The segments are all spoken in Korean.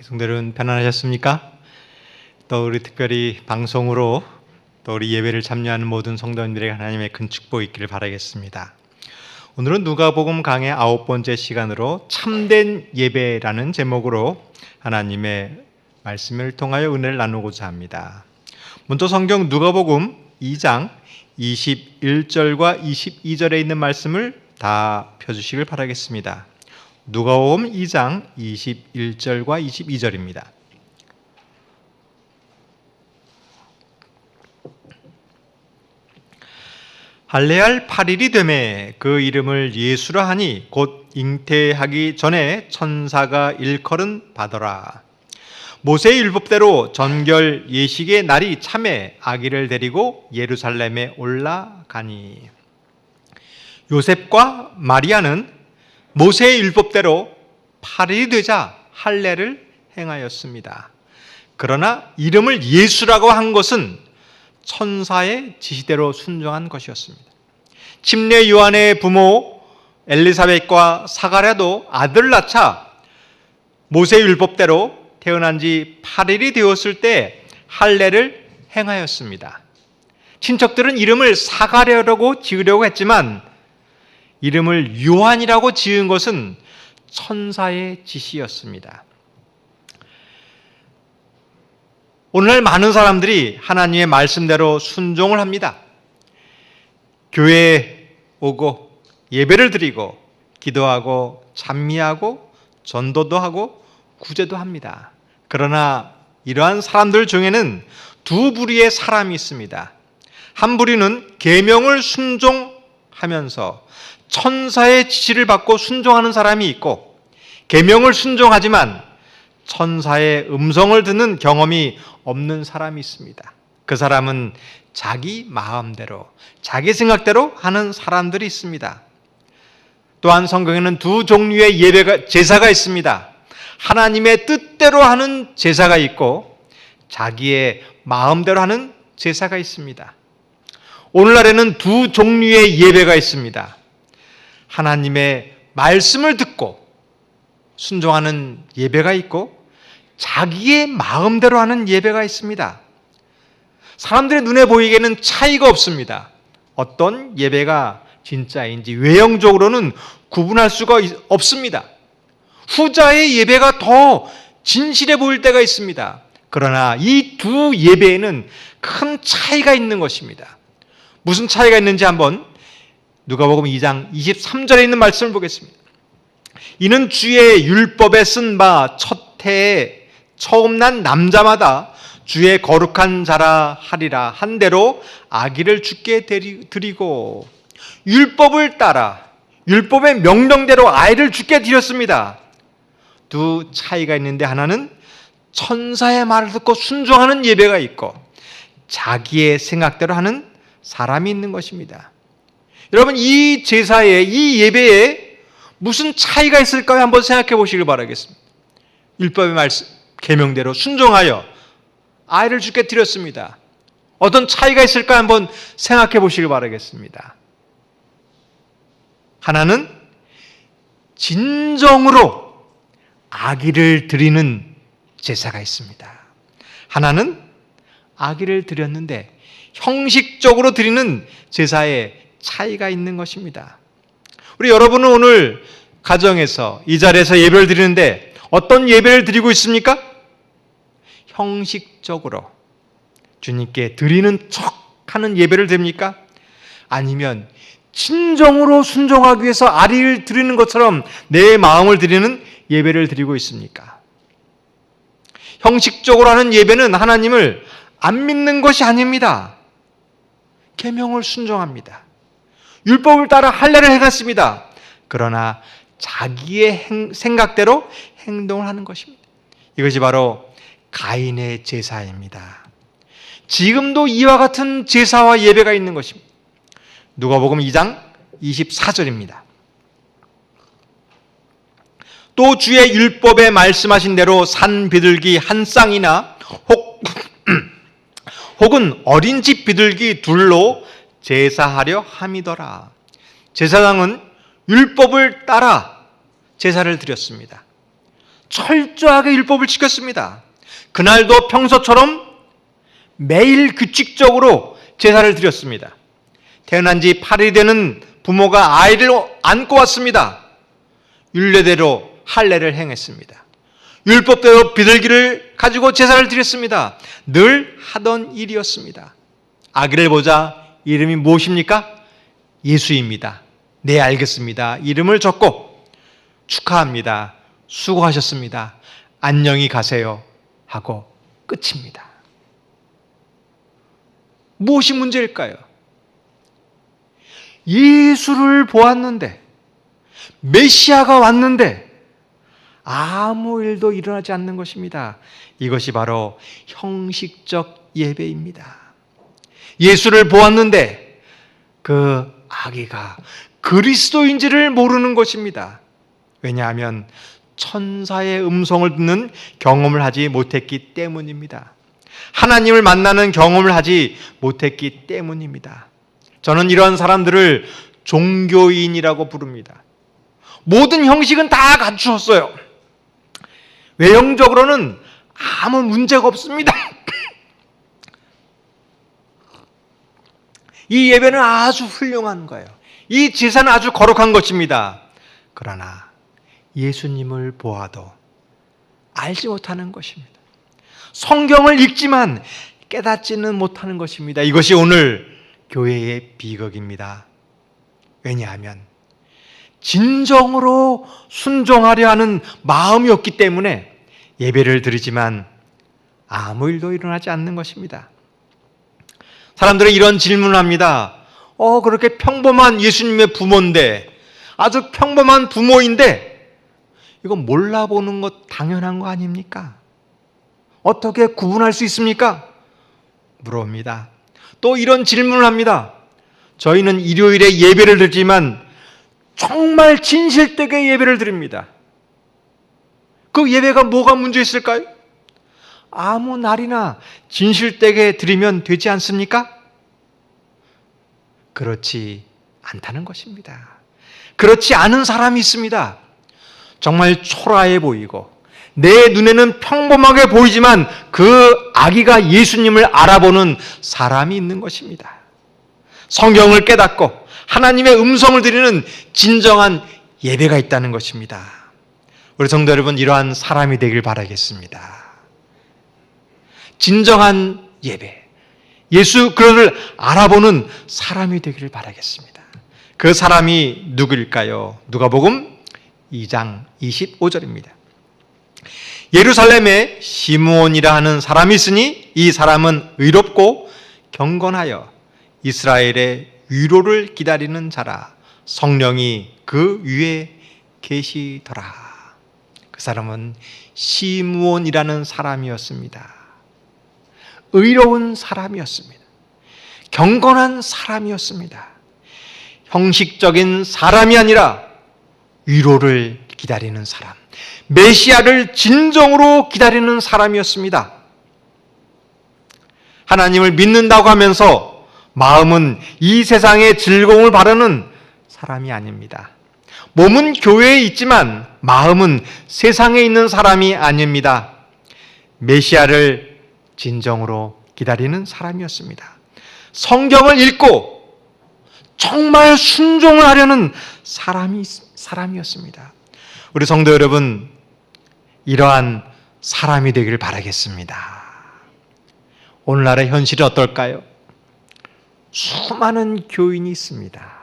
성도들은 편안하셨습니까? 또 우리 특별히 방송으로 또 우리 예배를 참여하는 모든 성도님들에게 하나님의 큰 축복이 있기를 바라겠습니다. 오늘은 누가복음 강의 9번째 시간으로 참된 예배라는 제목으로 하나님의 말씀을 통하여 은혜를 나누고자 합니다. 먼저 성경 누가복음 2장 21절과 22절에 있는 말씀을 다 펴주시길 바라겠습니다. 누가복음 2장 21절과 22절입니다. 할례할 8일이 되매 그 이름을 예수라 하니 곧 잉태하기 전에 천사가 일컬은 바더라. 모세의 율법대로 전결 예식의 날이 참에 아기를 데리고 예루살렘에 올라가니 요셉과 마리아는 모세의 율법대로 8일이 되자 할례를 행하였습니다. 그러나 이름을 예수라고 한 것은 천사의 지시대로 순종한 것이었습니다. 침례 요한의 부모 엘리사벳과 사가랴도 아들을 낳자 모세의 율법대로 태어난 지 8일이 되었을 때 할례를 행하였습니다. 친척들은 이름을 사가랴라고 지으려고 했지만 이름을 요한이라고 지은 것은 천사의 지시였습니다. 오늘날 많은 사람들이 하나님의 말씀대로 순종을 합니다. 교회에 오고 예배를 드리고 기도하고 찬미하고 전도도 하고 구제도 합니다. 그러나 이러한 사람들 중에는 두 부류의 사람이 있습니다. 한 부류는 계명을 순종하면서 천사의 지시를 받고 순종하는 사람이 있고 계명을 순종하지만 천사의 음성을 듣는 경험이 없는 사람이 있습니다. 그 사람은 자기 마음대로 자기 생각대로 하는 사람들이 있습니다. 또한 성경에는 두 종류의 제사가 있습니다. 하나님의 뜻대로 하는 제사가 있고 자기의 마음대로 하는 제사가 있습니다. 오늘날에는 두 종류의 예배가 있습니다. 하나님의 말씀을 듣고 순종하는 예배가 있고 자기의 마음대로 하는 예배가 있습니다. 사람들의 눈에 보이기에는 차이가 없습니다. 어떤 예배가 진짜인지 외형적으로는 구분할 수가 없습니다. 후자의 예배가 더 진실해 보일 때가 있습니다. 그러나 이 두 예배에는 큰 차이가 있는 것입니다. 무슨 차이가 있는지 한번 누가복음 2장 23절에 있는 말씀을 보겠습니다. 이는 주의 율법에 쓴 바 첫 해에 처음 난 남자마다 주의 거룩한 자라 하리라 한 대로 아기를 주께 드리고 율법을 따라 율법의 명령대로 아이를 주께 드렸습니다. 두 차이가 있는데 하나는 천사의 말을 듣고 순종하는 예배가 있고 자기의 생각대로 하는 사람이 있는 것입니다. 여러분 이 제사에 이 예배에 무슨 차이가 있을까요? 한번 생각해 보시길 바라겠습니다. 율법의 말씀 계명대로 순종하여 아이를 주께 드렸습니다. 어떤 차이가 있을까 한번 생각해 보시길 바라겠습니다. 하나는 진정으로 아기를 드리는 제사가 있습니다. 하나는 아기를 드렸는데 형식적으로 드리는 제사에 차이가 있는 것입니다. 우리 여러분은 오늘 가정에서 이 자리에서 예배를 드리는데 어떤 예배를 드리고 있습니까? 형식적으로 주님께 드리는 척하는 예배를 드립니까? 아니면 진정으로 순종하기 위해서 아리를 드리는 것처럼 내 마음을 드리는 예배를 드리고 있습니까? 형식적으로 하는 예배는 하나님을 안 믿는 것이 아닙니다. 계명을 순종합니다. 율법을 따라 할례를 행했습니다. 그러나 자기의 생각대로 행동을 하는 것입니다. 이것이 바로 가인의 제사입니다. 지금도 이와 같은 제사와 예배가 있는 것입니다. 누가복음 2장 24절입니다. 또 주의 율법에 말씀하신 대로 산 비둘기 한 쌍이나 혹은 어린 집 비둘기 둘로 제사하려 함이더라. 제사장은 율법을 따라 제사를 드렸습니다. 철저하게 율법을 지켰습니다. 그날도 평소처럼 매일 규칙적으로 제사를 드렸습니다. 태어난 지 8일 되는 부모가 아이를 안고 왔습니다. 율례대로 할례를 행했습니다. 율법대로 비둘기를 가지고 제사를 드렸습니다. 늘 하던 일이었습니다. 아기를 보자 이름이 무엇입니까? 예수입니다. 네, 알겠습니다. 이름을 적고 축하합니다. 수고하셨습니다. 안녕히 가세요. 하고 끝입니다. 무엇이 문제일까요? 예수를 보았는데, 메시아가 왔는데 아무 일도 일어나지 않는 것입니다. 이것이 바로 형식적 예배입니다. 예수를 보았는데 그 아기가 그리스도인지를 모르는 것입니다. 왜냐하면 천사의 음성을 듣는 경험을 하지 못했기 때문입니다. 하나님을 만나는 경험을 하지 못했기 때문입니다. 저는 이런 사람들을 종교인이라고 부릅니다. 모든 형식은 다 갖추었어요. 외형적으로는 아무 문제가 없습니다. 이 예배는 아주 훌륭한 거예요. 이 제사는 아주 거룩한 것입니다. 그러나 예수님을 보아도 알지 못하는 것입니다. 성경을 읽지만 깨닫지는 못하는 것입니다. 이것이 오늘 교회의 비극입니다. 왜냐하면 진정으로 순종하려 하는 마음이 없기 때문에 예배를 드리지만 아무 일도 일어나지 않는 것입니다. 사람들은 이런 질문을 합니다. 그렇게 평범한 예수님의 부모인데, 아주 평범한 부모인데 이건 몰라보는 것 당연한 거 아닙니까? 어떻게 구분할 수 있습니까? 물어봅니다. 또 이런 질문을 합니다. 저희는 일요일에 예배를 드리지만 정말 진실되게 예배를 드립니다. 그 예배가 뭐가 문제 있을까요? 아무 날이나 진실되게 드리면 되지 않습니까? 그렇지 않다는 것입니다. 그렇지 않은 사람이 있습니다. 정말 초라해 보이고 내 눈에는 평범하게 보이지만 그 아기가 예수님을 알아보는 사람이 있는 것입니다. 성경을 깨닫고 하나님의 음성을 드리는 진정한 예배가 있다는 것입니다. 우리 성도 여러분, 이러한 사람이 되길 바라겠습니다. 진정한 예배, 예수 그를 알아보는 사람이 되기를 바라겠습니다. 그 사람이 누구일까요? 누가복음 2장 25절입니다. 예루살렘에 시므온이라 하는 사람이 있으니 이 사람은 의롭고 경건하여 이스라엘의 위로를 기다리는 자라. 성령이 그 위에 계시더라. 그 사람은 시므온이라는 사람이었습니다. 의로운 사람이었습니다. 경건한 사람이었습니다. 형식적인 사람이 아니라 위로를 기다리는 사람, 메시아를 진정으로 기다리는 사람이었습니다. 하나님을 믿는다고 하면서 마음은 이 세상의 즐거움을 바라는 사람이 아닙니다. 몸은 교회에 있지만 마음은 세상에 있는 사람이 아닙니다. 메시아를 진정으로 기다리는 사람이었습니다. 성경을 읽고 정말 순종을 하려는 사람이었습니다. 우리 성도 여러분, 이러한 사람이 되기를 바라겠습니다. 오늘날의 현실이 어떨까요? 수많은 교인이 있습니다.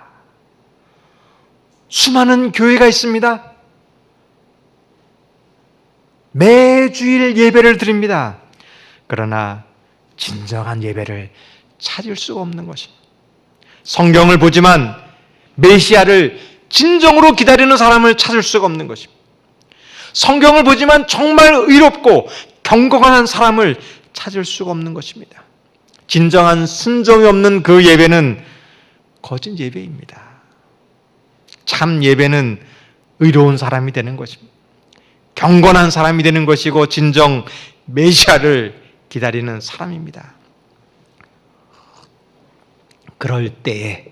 수많은 교회가 있습니다. 매주일 예배를 드립니다. 그러나 진정한 예배를 찾을 수가 없는 것입니다. 성경을 보지만 메시아를 진정으로 기다리는 사람을 찾을 수가 없는 것입니다. 성경을 보지만 정말 의롭고 경건한 사람을 찾을 수가 없는 것입니다. 진정한 순종이 없는 그 예배는 거짓 예배입니다. 참 예배는 의로운 사람이 되는 것입니다. 경건한 사람이 되는 것이고 진정 메시아를 기다리는 사람입니다. 그럴 때에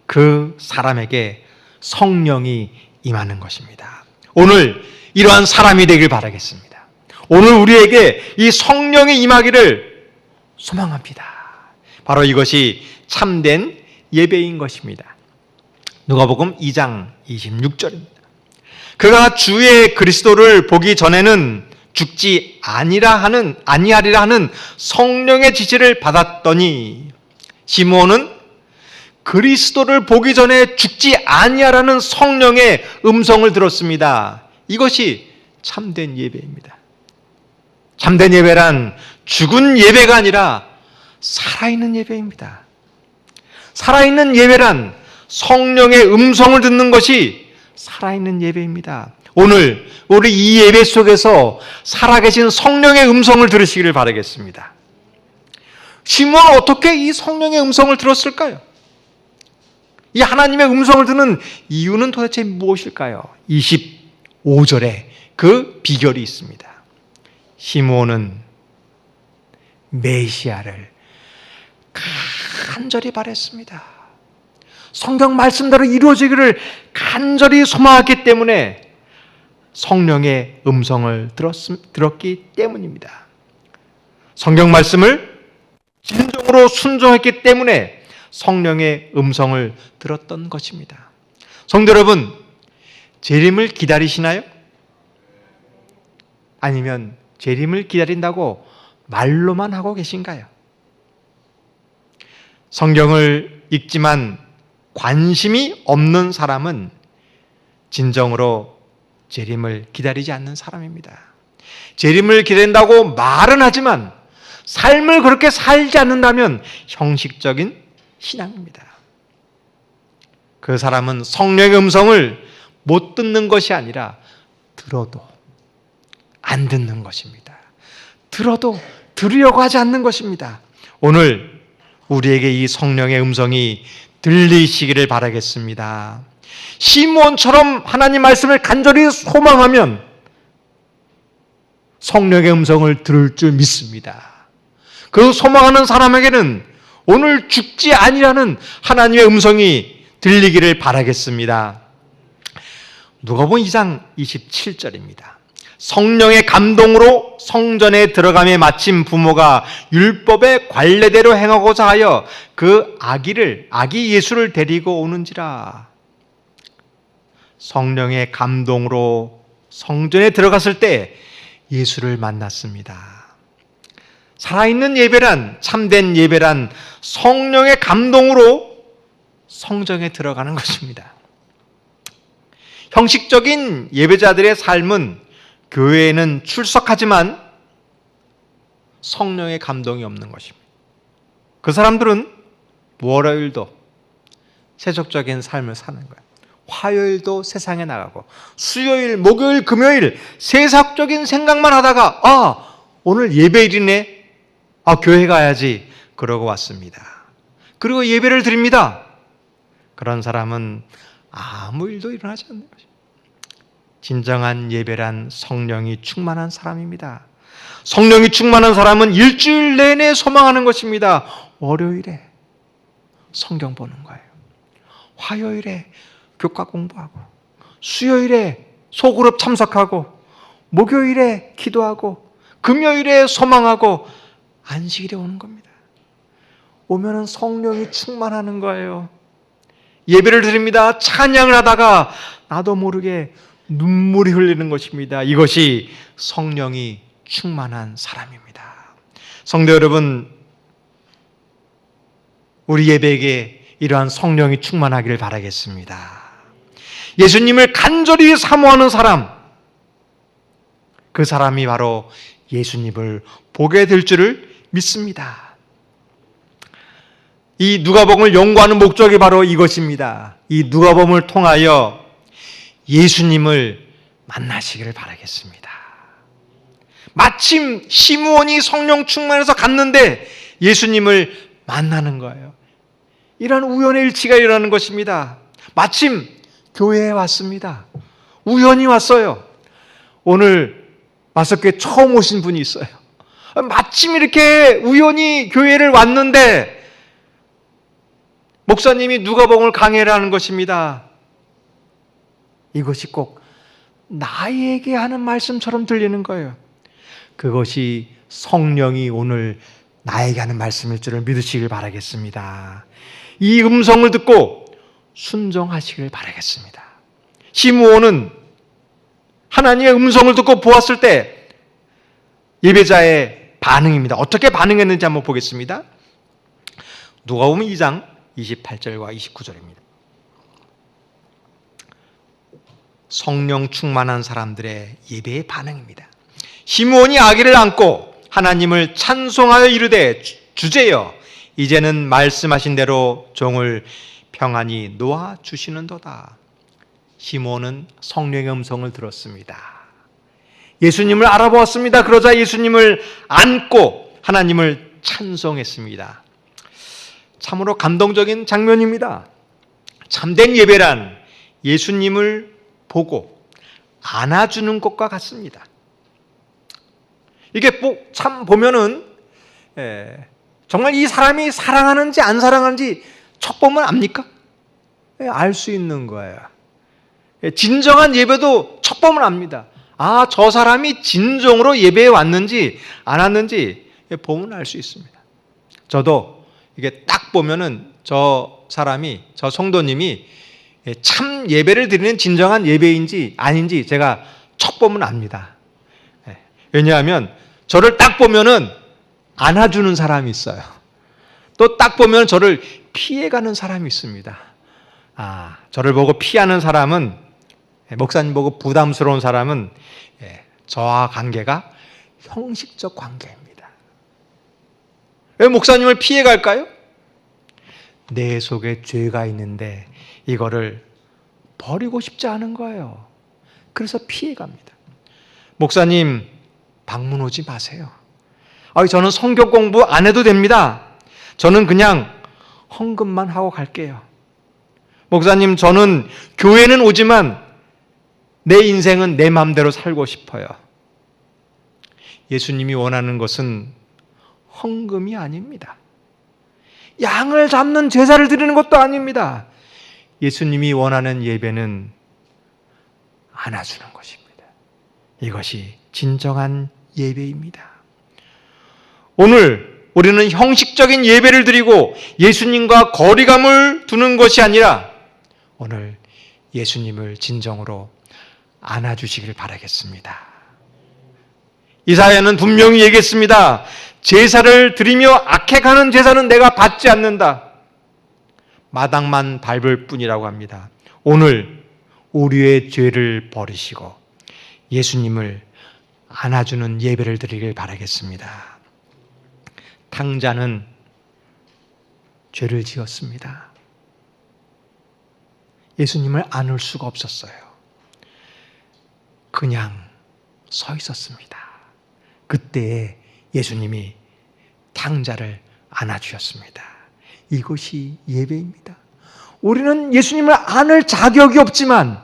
그 사람에게 성령이 임하는 것입니다. 오늘 이러한 사람이 되길 바라겠습니다. 오늘 우리에게 이 성령의 임하기를 소망합니다. 바로 이것이 참된 예배인 것입니다. 누가복음 2장 26절입니다. 그가 주의 그리스도를 보기 전에는 죽지 아니하리라 하는 성령의 지시를 받았더니, 시므온은 그리스도를 보기 전에 죽지 아니하라는 성령의 음성을 들었습니다. 이것이 참된 예배입니다. 참된 예배란 죽은 예배가 아니라 살아있는 예배입니다. 살아있는 예배란 성령의 음성을 듣는 것이 살아있는 예배입니다. 오늘 우리 이 예배 속에서 살아계신 성령의 음성을 들으시기를 바라겠습니다. 시므온은 어떻게 이 성령의 음성을 들었을까요? 이 하나님의 음성을 듣는 이유는 도대체 무엇일까요? 25절에 그 비결이 있습니다. 시므온은 메시아를 간절히 바랬습니다. 성경 말씀대로 이루어지기를 간절히 소망했기 때문에 성령의 음성을 들었기 때문입니다. 성경 말씀을 진정으로 순종했기 때문에 성령의 음성을 들었던 것입니다. 성도 여러분, 재림을 기다리시나요? 아니면 재림을 기다린다고 말로만 하고 계신가요? 성경을 읽지만 관심이 없는 사람은 진정으로 재림을 기다리지 않는 사람입니다. 재림을 기다린다고 말은 하지만 삶을 그렇게 살지 않는다면 형식적인 신앙입니다. 그 사람은 성령의 음성을 못 듣는 것이 아니라 들어도 안 듣는 것입니다. 들어도 들으려고 하지 않는 것입니다. 오늘 우리에게 이 성령의 음성이 들리시기를 바라겠습니다. 시므온처럼 하나님 말씀을 간절히 소망하면 성령의 음성을 들을 줄 믿습니다. 그 소망하는 사람에게는 오늘 죽지 아니라는 하나님의 음성이 들리기를 바라겠습니다. 누가복음 2장 27절입니다. 성령의 감동으로 성전에 들어가매 마침 부모가 율법의 관례대로 행하고자 하여 그 아기 예수를 데리고 오는지라. 성령의 감동으로 성전에 들어갔을 때 예수를 만났습니다. 살아있는 예배란, 참된 예배란 성령의 감동으로 성전에 들어가는 것입니다. 형식적인 예배자들의 삶은 교회에는 출석하지만 성령의 감동이 없는 것입니다. 그 사람들은 월요일도 세속적인 삶을 사는 거예요. 화요일도 세상에 나가고 수요일, 목요일, 금요일 세속적인 생각만 하다가 오늘 예배일이네. 교회 가야지. 그러고 왔습니다. 그리고 예배를 드립니다. 그런 사람은 아무 일도 일어나지 않는 것입니다. 진정한 예배란 성령이 충만한 사람입니다. 성령이 충만한 사람은 일주일 내내 소망하는 것입니다. 월요일에 성경 보는 거예요. 화요일에 교과 공부하고, 수요일에 소그룹 참석하고, 목요일에 기도하고, 금요일에 소망하고, 안식일에 오는 겁니다. 오면은 성령이 충만하는 거예요. 예배를 드립니다. 찬양을 하다가 나도 모르게 눈물이 흘리는 것입니다. 이것이 성령이 충만한 사람입니다. 성도 여러분, 우리 예배에게 이러한 성령이 충만하기를 바라겠습니다. 예수님을 간절히 사모하는 사람, 그 사람이 바로 예수님을 보게 될 줄을 믿습니다. 이 누가복음을 연구하는 목적이 바로 이것입니다. 이 누가복음을 통하여 예수님을 만나시기를 바라겠습니다. 마침 시므온이 성령 충만해서 갔는데 예수님을 만나는 거예요. 이런 우연의 일치가 일어나는 것입니다. 마침 교회에 왔습니다. 우연히 왔어요. 오늘 마석교회 처음 오신 분이 있어요. 마침 이렇게 우연히 교회를 왔는데 목사님이 누가복음을 강해라는 것입니다. 이것이 꼭 나에게 하는 말씀처럼 들리는 거예요. 그것이 성령이 오늘 나에게 하는 말씀일 줄을 믿으시길 바라겠습니다. 이 음성을 듣고 순종하시길 바라겠습니다. 시므온은 하나님의 음성을 듣고 보았을 때 예배자의 반응입니다. 어떻게 반응했는지 한번 보겠습니다. 누가복음 2장 28절과 29절입니다. 성령 충만한 사람들의 예배의 반응입니다. 시므온이 아기를 안고 하나님을 찬송하여 이르되 주제여 이제는 말씀하신 대로 종을 평안히 놓아 주시는도다. 시므온은 성령의 음성을 들었습니다. 예수님을 알아보았습니다. 그러자 예수님을 안고 하나님을 찬송했습니다. 참으로 감동적인 장면입니다. 참된 예배란 예수님을 보고 안아주는 것과 같습니다. 이게 참 보면은 정말 이 사람이 사랑하는지 안 사랑하는지 첫 보면 압니까? 알 수 있는 거예요. 진정한 예배도 첫 보면 압니다. 아, 저 사람이 진정으로 예배에 왔는지 안 왔는지 보면 알 수 있습니다. 저도 이게 딱 보면은 저 사람이, 저 성도님이 참 예배를 드리는 진정한 예배인지 아닌지 제가 첫 보면 압니다. 왜냐하면 저를 딱 보면은 안아주는 사람이 있어요. 또 딱 보면 저를 피해가는 사람이 있습니다. 아, 저를 보고 피하는 사람은, 목사님 보고 부담스러운 사람은 저와 관계가 형식적 관계입니다. 왜 목사님을 피해갈까요? 내 속에 죄가 있는데 이거를 버리고 싶지 않은 거예요. 그래서 피해갑니다. 목사님 방문 오지 마세요. 저는 성경 공부 안 해도 됩니다. 저는 그냥 헌금만 하고 갈게요. 목사님 저는 교회는 오지만 내 인생은 내 마음대로 살고 싶어요. 예수님이 원하는 것은 헌금이 아닙니다. 양을 잡는 제사를 드리는 것도 아닙니다. 예수님이 원하는 예배는 안아주는 것입니다. 이것이 진정한 예배입니다. 오늘 우리는 형식적인 예배를 드리고 예수님과 거리감을 두는 것이 아니라 오늘 예수님을 진정으로 안아주시길 바라겠습니다. 이사야는 분명히 얘기했습니다. 제사를 드리며 악해가는 제사는 내가 받지 않는다. 마당만 밟을 뿐이라고 합니다. 오늘 우리의 죄를 버리시고 예수님을 안아주는 예배를 드리길 바라겠습니다. 탕자는 죄를 지었습니다. 예수님을 안을 수가 없었어요. 그냥 서 있었습니다. 그때 예수님이 탕자를 안아주셨습니다. 이것이 예배입니다. 우리는 예수님을 안을 자격이 없지만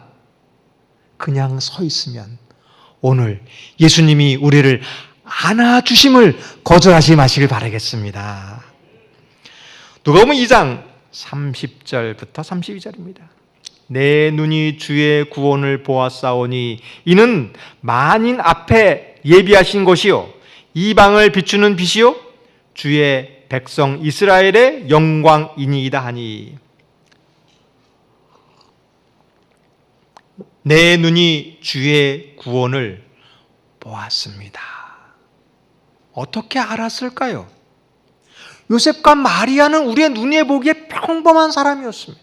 그냥 서 있으면 오늘 예수님이 우리를 안아주심을 거절하지 마시길 바라겠습니다. 누가복음 2장 30절부터 32절입니다. 내 눈이 주의 구원을 보았사오니 이는 만인 앞에 예비하신 것이요 이방을 비추는 빛이요 주의 백성 이스라엘의 영광이니이다 하니 내 눈이 주의 구원을 보았습니다. 어떻게 알았을까요? 요셉과 마리아는 우리의 눈에 보기에 평범한 사람이었습니다.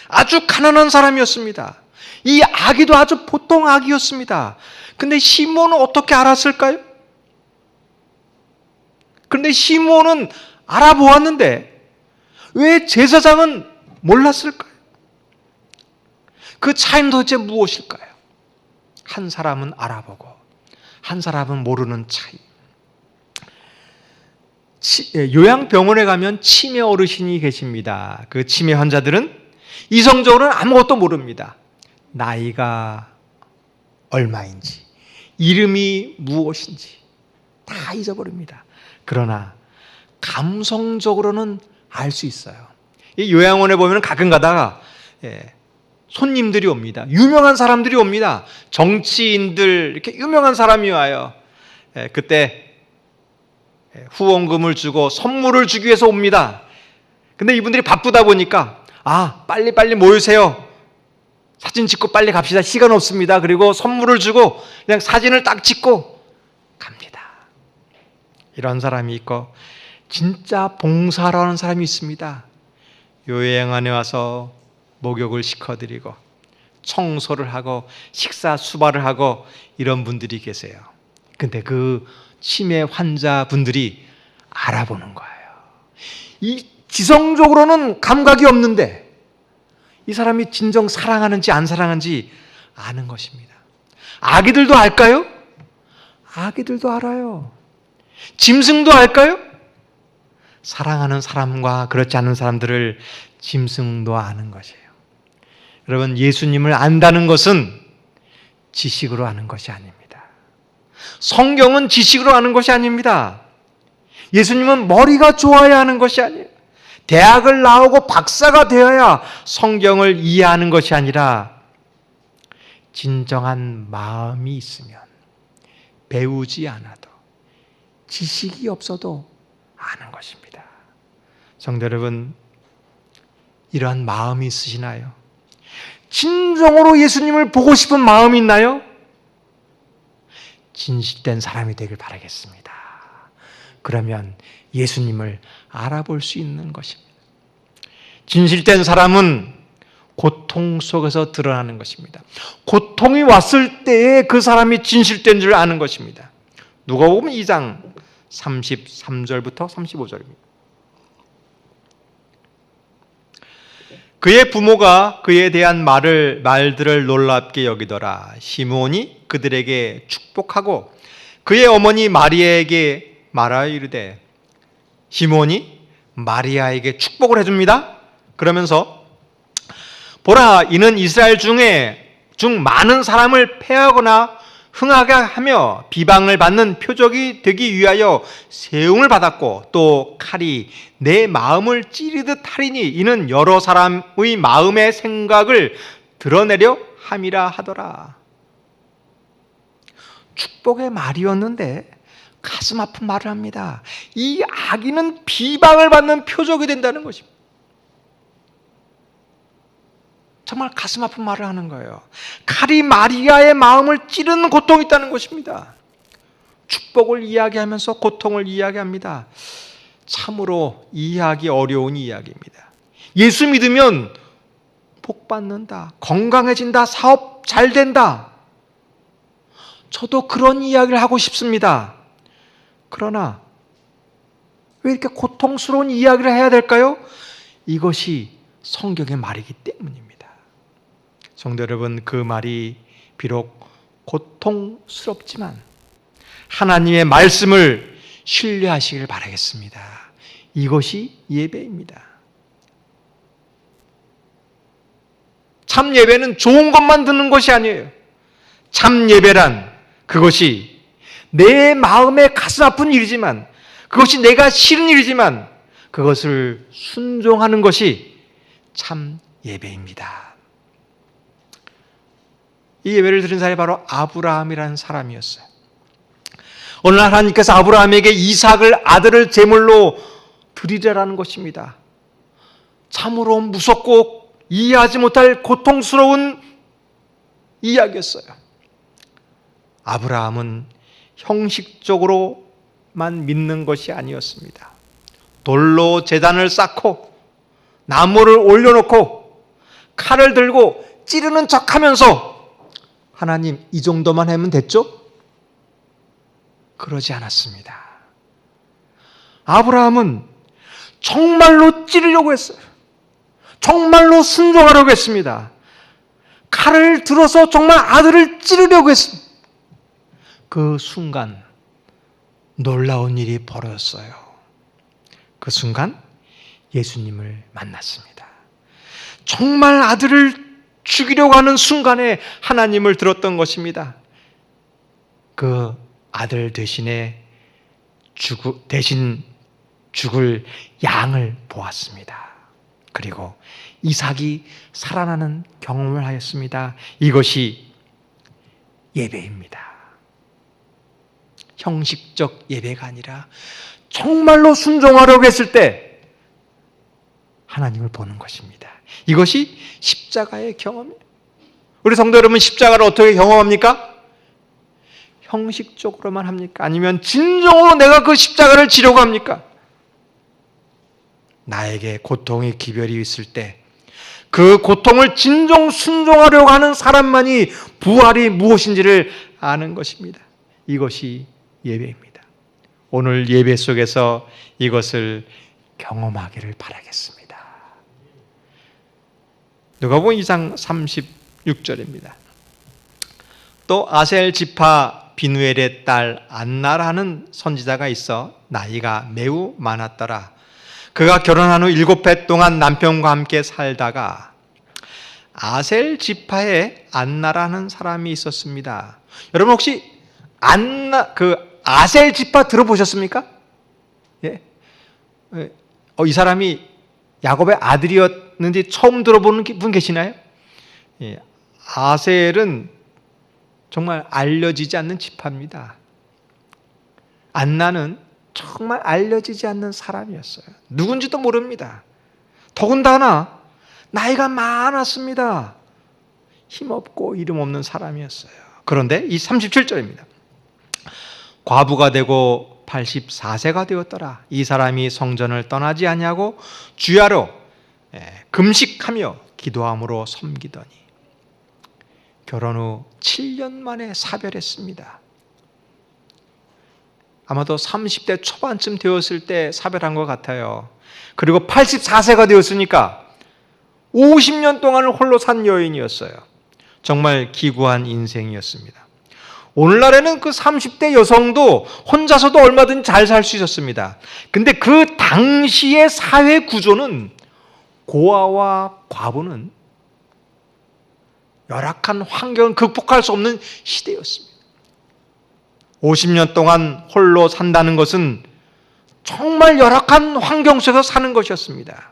아주 가난한 사람이었습니다. 이 아기도 아주 보통 아기였습니다. 근데 시므온은 어떻게 알았을까요? 그런데 시므온은 알아보았는데 왜 제사장은 몰랐을까요? 그 차이는 도대체 무엇일까요? 한 사람은 알아보고 한 사람은 모르는 차이. 요양병원에 가면 치매 어르신이 계십니다. 그 치매 환자들은 이성적으로는 아무것도 모릅니다. 나이가 얼마인지, 이름이 무엇인지 다 잊어버립니다. 그러나 감성적으로는 알 수 있어요. 이 요양원에 보면 가끔 가다가 손님들이 옵니다. 유명한 사람들이 옵니다. 정치인들, 이렇게 유명한 사람이 와요. 그때 후원금을 주고 선물을 주기 위해서 옵니다. 근데 이분들이 바쁘다 보니까 빨리 모이세요. 사진 찍고 빨리 갑시다. 시간 없습니다. 그리고 선물을 주고 그냥 사진을 딱 찍고 갑니다. 이런 사람이 있고 진짜 봉사하러 하는 사람이 있습니다. 요양원에 와서 목욕을 시켜드리고 청소를 하고 식사 수발을 하고 이런 분들이 계세요. 근데 그 치매 환자분들이 알아보는 거예요. 이 지성적으로는 감각이 없는데 이 사람이 진정 사랑하는지 안 사랑하는지 아는 것입니다. 아기들도 알까요? 아기들도 알아요. 짐승도 알까요? 사랑하는 사람과 그렇지 않은 사람들을 짐승도 아는 것이에요. 여러분, 예수님을 안다는 것은 지식으로 아는 것이 아닙니다. 성경은 지식으로 아는 것이 아닙니다. 예수님은 머리가 좋아야 하는 것이 아니에요. 대학을 나오고 박사가 되어야 성경을 이해하는 것이 아니라 진정한 마음이 있으면 배우지 않아도 지식이 없어도 아는 것입니다. 성도 여러분, 이러한 마음이 있으시나요? 진정으로 예수님을 보고 싶은 마음이 있나요? 진실된 사람이 되길 바라겠습니다. 그러면 예수님을 알아볼 수 있는 것입니다. 진실된 사람은 고통 속에서 드러나는 것입니다. 고통이 왔을 때에 그 사람이 진실된 줄 아는 것입니다. 누가복음 2장 33절부터 35절입니다. 그의 부모가 그에 대한 말들을 놀랍게 여기더라. 시므온이 그들에게 축복하고 그의 어머니 마리아에게 말하여 이르되, 시므온이 마리아에게 축복을 해줍니다. 그러면서 보라, 이는 이스라엘 중 많은 사람을 패하거나 흥하게 하며 비방을 받는 표적이 되기 위하여 세움을 받았고 또 칼이 내 마음을 찌르듯 하리니 이는 여러 사람의 마음의 생각을 드러내려 함이라 하더라. 축복의 말이었는데 가슴 아픈 말을 합니다. 이 아기는 비방을 받는 표적이 된다는 것입니다. 정말 가슴 아픈 말을 하는 거예요. 칼이 마리아의 마음을 찌르는 고통이 있다는 것입니다. 축복을 이야기하면서 고통을 이야기합니다. 참으로 이해하기 어려운 이야기입니다. 예수 믿으면 복 받는다, 건강해진다, 사업 잘 된다. 저도 그런 이야기를 하고 싶습니다. 그러나 왜 이렇게 고통스러운 이야기를 해야 될까요? 이것이 성경의 말이기 때문입니다. 성도 여러분, 그 말이 비록 고통스럽지만 하나님의 말씀을 신뢰하시길 바라겠습니다. 이것이 예배입니다. 참 예배는 좋은 것만 듣는 것이 아니에요. 참 예배란 그것이 내 마음에 가슴 아픈 일이지만, 그것이 내가 싫은 일이지만 그것을 순종하는 것이 참 예배입니다. 이 예배를 드린 사람이 바로 아브라함이라는 사람이었어요. 어느 날 하나님께서 아브라함에게 이삭을 아들을 제물로 드리라는 것입니다. 참으로 무섭고 이해하지 못할 고통스러운 이야기였어요. 아브라함은 형식적으로만 믿는 것이 아니었습니다. 돌로 제단을 쌓고 나무를 올려놓고 칼을 들고 찌르는 척하면서 하나님, 이 정도만 하면 됐죠? 그러지 않았습니다. 아브라함은 정말로 찌르려고 했어요. 정말로 순종하려고 했습니다. 칼을 들어서 정말 아들을 찌르려고 했습니다. 그 순간 놀라운 일이 벌어졌어요. 그 순간 예수님을 만났습니다. 정말 아들을 죽이려고 하는 순간에 하나님을 들었던 것입니다. 그 아들 대신 죽을 양을 보았습니다. 그리고 이삭이 살아나는 경험을 하였습니다. 이것이 예배입니다. 형식적 예배가 아니라 정말로 순종하려고 했을 때 하나님을 보는 것입니다. 이것이 십자가의 경험이에요. 우리 성도 여러분, 십자가를 어떻게 경험합니까? 형식적으로만 합니까? 아니면 진정으로 내가 그 십자가를 지려고 합니까? 나에게 고통의 기별이 있을 때 그 고통을 진정 순종하려고 하는 사람만이 부활이 무엇인지를 아는 것입니다. 이것이 예배입니다. 오늘 예배 속에서 이것을 경험하기를 바라겠습니다. 누가복음 2장 36절입니다. 또 아셀 지파 비누엘의 딸 안나라는 선지자가 있어 나이가 매우 많았더라. 그가 결혼한 후 7해 동안 남편과 함께 살다가 아셀 지파에 안나라는 사람이 있었습니다. 여러분 혹시 아셀 지파 들어보셨습니까? 예? 이 사람이 야곱의 아들이었는지 처음 들어보는 분 계시나요? 예. 아셀은 정말 알려지지 않는 지파입니다. 안나는 정말 알려지지 않는 사람이었어요. 누군지도 모릅니다. 더군다나 나이가 많았습니다. 힘없고 이름 없는 사람이었어요. 그런데 이 37절입니다. 과부가 되고 84세가 되었더라. 이 사람이 성전을 떠나지 아니하고 주야로 금식하며 기도함으로 섬기더니 결혼 후 7년 만에 사별했습니다. 아마도 30대 초반쯤 되었을 때 사별한 것 같아요. 그리고 84세가 되었으니까 50년 동안을 홀로 산 여인이었어요. 정말 기구한 인생이었습니다. 오늘날에는 그 30대 여성도 혼자서도 얼마든지 잘 살 수 있었습니다. 근데 그 당시의 사회 구조는 고아와 과부는 열악한 환경을 극복할 수 없는 시대였습니다. 50년 동안 홀로 산다는 것은 정말 열악한 환경 속에서 사는 것이었습니다.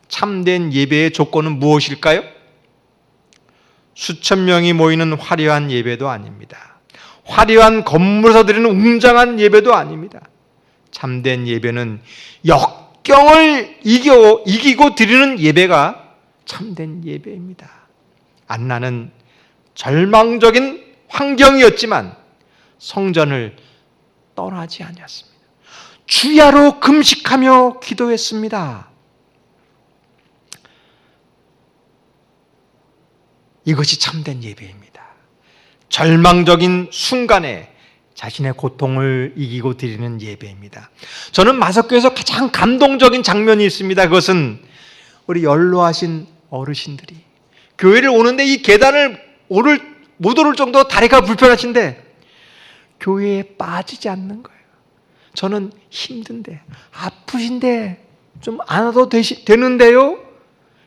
참된 예배의 조건은 무엇일까요? 수천 명이 모이는 화려한 예배도 아닙니다. 화려한 건물에서 드리는 웅장한 예배도 아닙니다. 참된 예배는 역경을 이기고 드리는 예배가 참된 예배입니다. 안나는 절망적인 환경이었지만 성전을 떠나지 아니었습니다. 주야로 금식하며 기도했습니다. 이것이 참된 예배입니다. 절망적인 순간에 자신의 고통을 이기고 드리는 예배입니다. 저는 마석교에서 가장 감동적인 장면이 있습니다. 그것은 우리 연로하신 어르신들이 교회를 오는데 이 계단을 못 오를 정도로 다리가 불편하신데 교회에 빠지지 않는 거예요. 저는 힘든데, 아프신데 좀 안 와도 되는데요.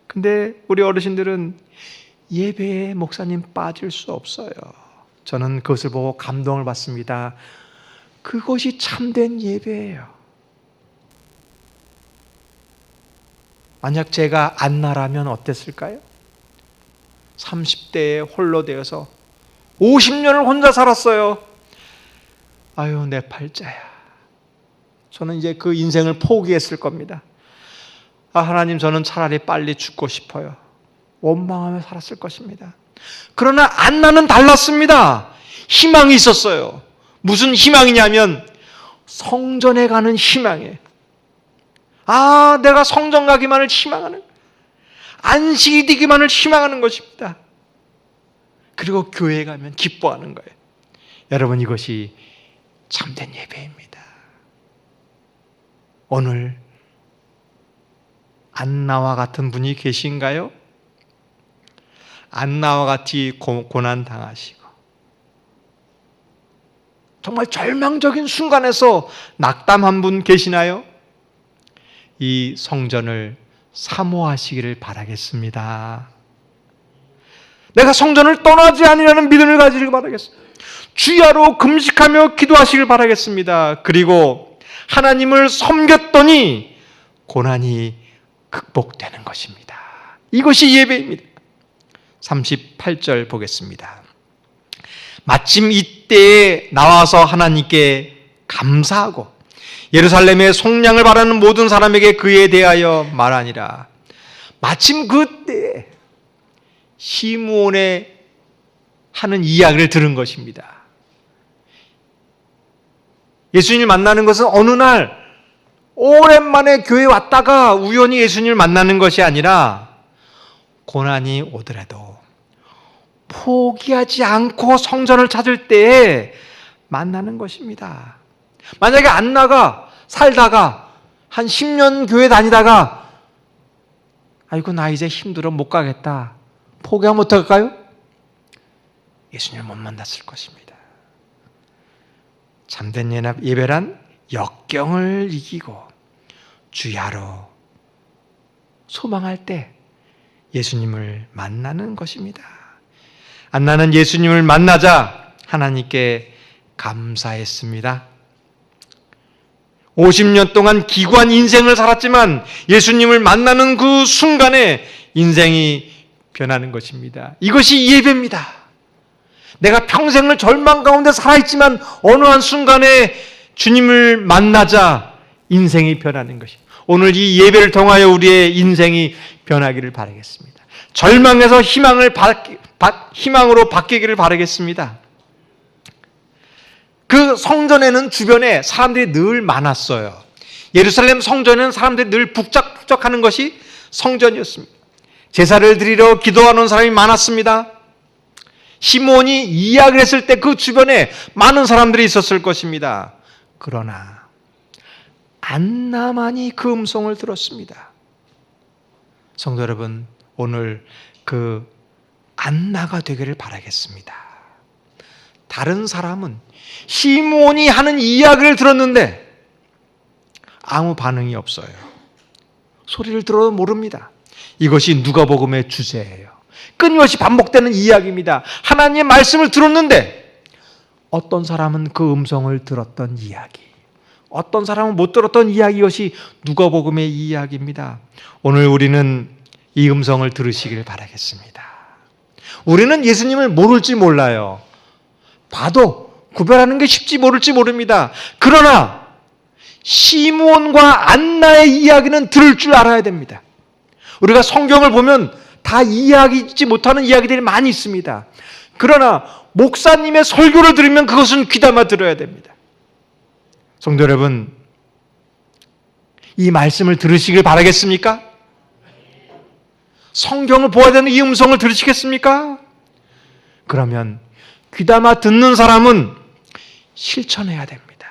근데 우리 어르신들은 예배에 목사님 빠질 수 없어요. 저는 그것을 보고 감동을 받습니다. 그것이 참된 예배예요. 만약 제가 안나라면 어땠을까요? 30대에 홀로 되어서 50년을 혼자 살았어요. 아유, 내 팔자야. 저는 이제 그 인생을 포기했을 겁니다. 하나님, 저는 차라리 빨리 죽고 싶어요. 원망하며 살았을 것입니다. 그러나 안나는 달랐습니다. 희망이 있었어요. 무슨 희망이냐면 성전에 가는 희망이에요. 내가 성전 가기만을 희망하는, 안식이 되기만을 희망하는 것입니다. 그리고 교회에 가면 기뻐하는 거예요. 여러분, 이것이 참된 예배입니다. 오늘 안나와 같은 분이 계신가요? 안나와 같이 고난 당하시고 정말 절망적인 순간에서 낙담한 분 계시나요? 이 성전을 사모하시기를 바라겠습니다. 내가 성전을 떠나지 아니라는 믿음을 가지길 바라겠습니다. 주야로 금식하며 기도하시길 바라겠습니다. 그리고 하나님을 섬겼더니 고난이 극복되는 것입니다. 이것이 예배입니다. 38절 보겠습니다. 마침 이때에 나와서 하나님께 감사하고 예루살렘의 속량을 바라는 모든 사람에게 그에 대하여 말하니라. 마침 그때 시므온의 하는 이야기를 들은 것입니다. 예수님을 만나는 것은 어느 날 오랜만에 교회에 왔다가 우연히 예수님을 만나는 것이 아니라 고난이 오더라도 포기하지 않고 성전을 찾을 때에 만나는 것입니다. 만약에 안 나가 살다가 한 10년 교회 다니다가 아이고 나 이제 힘들어 못 가겠다 포기하면 어떡할까요? 예수님을 못 만났을 것입니다. 참된 예배란 역경을 이기고 주야로 소망할 때 예수님을 만나는 것입니다. 안나는 예수님을 만나자 하나님께 감사했습니다. 50년 동안 기구한 인생을 살았지만 예수님을 만나는 그 순간에 인생이 변하는 것입니다. 이것이 예배입니다. 내가 평생을 절망 가운데 살아있지만 어느 한 순간에 주님을 만나자 인생이 변하는 것입니다. 오늘 이 예배를 통하여 우리의 인생이 변하기를 바라겠습니다. 절망에서 희망으로 바뀌기를 바라겠습니다. 그 성전에는 주변에 사람들이 늘 많았어요. 예루살렘 성전에는 사람들이 늘 북적북적하는 것이 성전이었습니다. 제사를 드리러 기도하는 사람이 많았습니다. 시몬이 이야기를 했을 때 그 주변에 많은 사람들이 있었을 것입니다. 그러나 안나만이 그 음성을 들었습니다. 성도 여러분, 오늘 그 안나가 되기를 바라겠습니다. 다른 사람은 시몬이 하는 이야기를 들었는데 아무 반응이 없어요. 소리를 들어도 모릅니다. 이것이 누가복음의 주제예요. 끊임없이 반복되는 이야기입니다. 하나님의 말씀을 들었는데 어떤 사람은 그 음성을 들었던 이야기, 어떤 사람은 못 들었던 이야기, 이것이 누가복음의 이야기입니다. 오늘 우리는 이 음성을 들으시길 바라겠습니다. 우리는 예수님을 모를지 몰라요. 봐도 구별하는 게 쉽지 모를지 모릅니다. 그러나 시므온과 안나의 이야기는 들을 줄 알아야 됩니다. 우리가 성경을 보면 다 이해하지 못하는 이야기들이 많이 있습니다. 그러나 목사님의 설교를 들으면 그것은 귀담아 들어야 됩니다. 성도 여러분, 이 말씀을 들으시길 바라겠습니까? 성경을 보아야 되는 이 음성을 들으시겠습니까? 그러면 귀담아 듣는 사람은 실천해야 됩니다.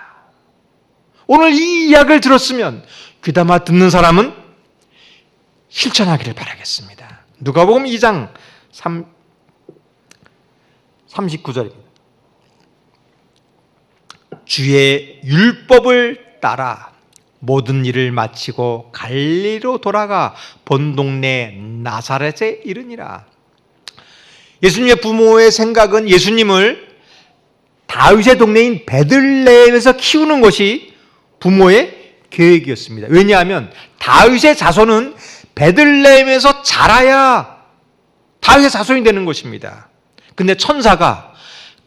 오늘 이 이야기를 들었으면 귀담아 듣는 사람은 실천하기를 바라겠습니다. 누가복음 2장 39절입니다. 주의 율법을 따라 모든 일을 마치고 갈릴리로 돌아가 본 동네 나사렛에 이르니라. 예수님의 부모의 생각은 예수님을 다윗의 동네인 베들레헴에서 키우는 것이 부모의 계획이었습니다. 왜냐하면 다윗의 자손은 베들레헴에서 자라야 다윗의 자손이 되는 것입니다. 근데 천사가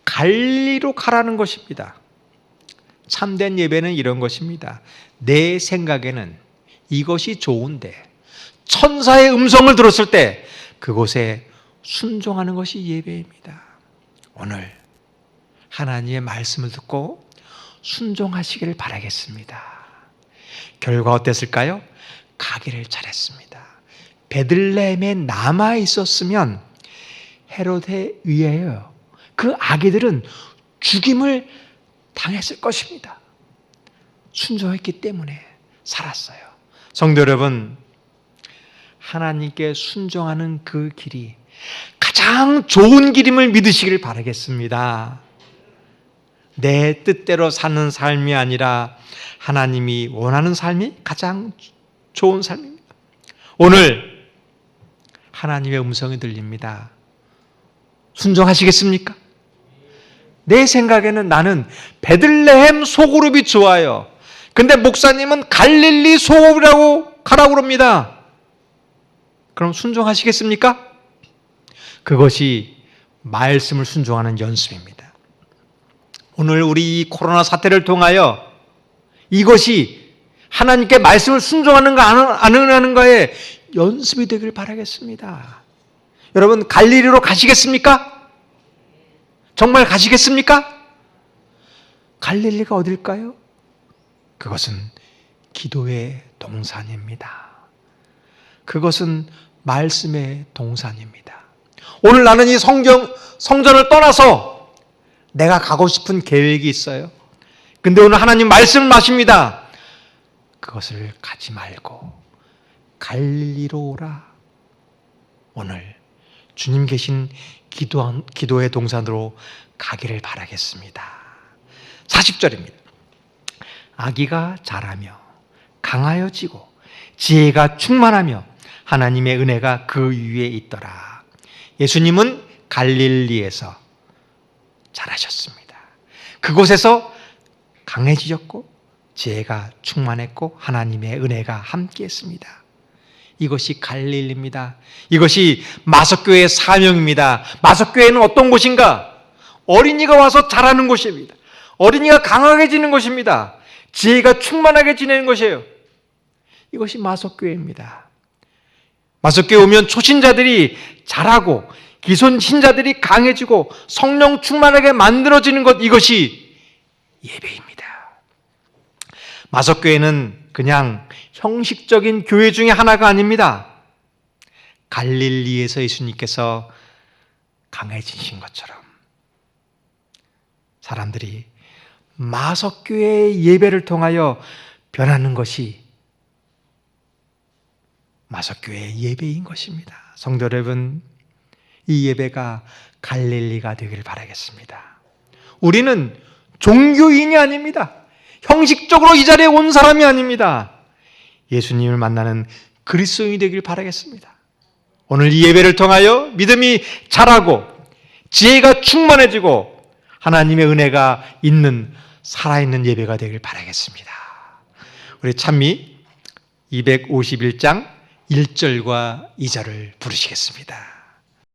갈릴리로 가라는 것입니다. 참된 예배는 이런 것입니다. 내 생각에는 이것이 좋은데 천사의 음성을 들었을 때 그곳에 순종하는 것이 예배입니다. 오늘 하나님의 말씀을 듣고 순종하시기를 바라겠습니다. 결과 어땠을까요? 가기를 잘했습니다. 베들레헴에 남아 있었으면 헤롯에 의하여 그 아기들은 죽임을 당했을 것입니다. 순종했기 때문에 살았어요. 성도 여러분, 하나님께 순종하는 그 길이 가장 좋은 길임을 믿으시길 바라겠습니다. 내 뜻대로 사는 삶이 아니라 하나님이 원하는 삶이 가장 좋은 삶입니다. 오늘 하나님의 음성이 들립니다. 순종하시겠습니까? 내 생각에는 나는 베들레헴 소그룹이 좋아요. 근데 목사님은 갈릴리 소그룹이라고 가라고 그럽니다. 그럼 순종하시겠습니까? 그것이 말씀을 순종하는 연습입니다. 오늘 우리 이 코로나 사태를 통하여 이것이 하나님께 말씀을 순종하는가 안 하는가의 연습이 되길 바라겠습니다. 여러분, 갈릴리로 가시겠습니까? 정말 가시겠습니까? 갈릴리가 어딜까요? 그것은 기도의 동산입니다. 그것은 말씀의 동산입니다. 오늘 나는 이 성전을 떠나서 내가 가고 싶은 계획이 있어요. 근데 오늘 하나님 말씀을 마십니다. 그것을 가지 말고 갈릴리로 오라. 오늘 주님 계신 기도의 동산으로 가기를 바라겠습니다. 40절입니다. 아기가 자라며 강하여지고 지혜가 충만하며 하나님의 은혜가 그 위에 있더라. 예수님은 갈릴리에서 자라셨습니다. 그곳에서 강해지셨고 지혜가 충만했고 하나님의 은혜가 함께했습니다. 이것이 갈릴리입니다. 이것이 마석교회의 사명입니다. 마석교회는 어떤 곳인가? 어린이가 와서 자라는 곳입니다. 어린이가 강하게지는 것입니다. 지혜가 충만하게 지내는 것이에요. 이것이 마석교회입니다. 마석교회 오면 초신자들이 자라고 기존신자들이 강해지고 성령 충만하게 만들어지는 것, 이것이 예배입니다. 마석교회는 그냥 형식적인 교회 중에 하나가 아닙니다. 갈릴리에서 예수님께서 강해지신 것처럼 사람들이 마석교회의 예배를 통하여 변하는 것이 마석교회의 예배인 것입니다. 성도 여러분, 이 예배가 갈릴리가 되길 바라겠습니다. 우리는 종교인이 아닙니다. 형식적으로 이 자리에 온 사람이 아닙니다. 예수님을 만나는 그리스도인이 되길 바라겠습니다. 오늘 이 예배를 통하여 믿음이 자라고 지혜가 충만해지고 하나님의 은혜가 있는 살아있는 예배가 되길 바라겠습니다. 우리 찬미 251장 1절과 2절을 부르시겠습니다.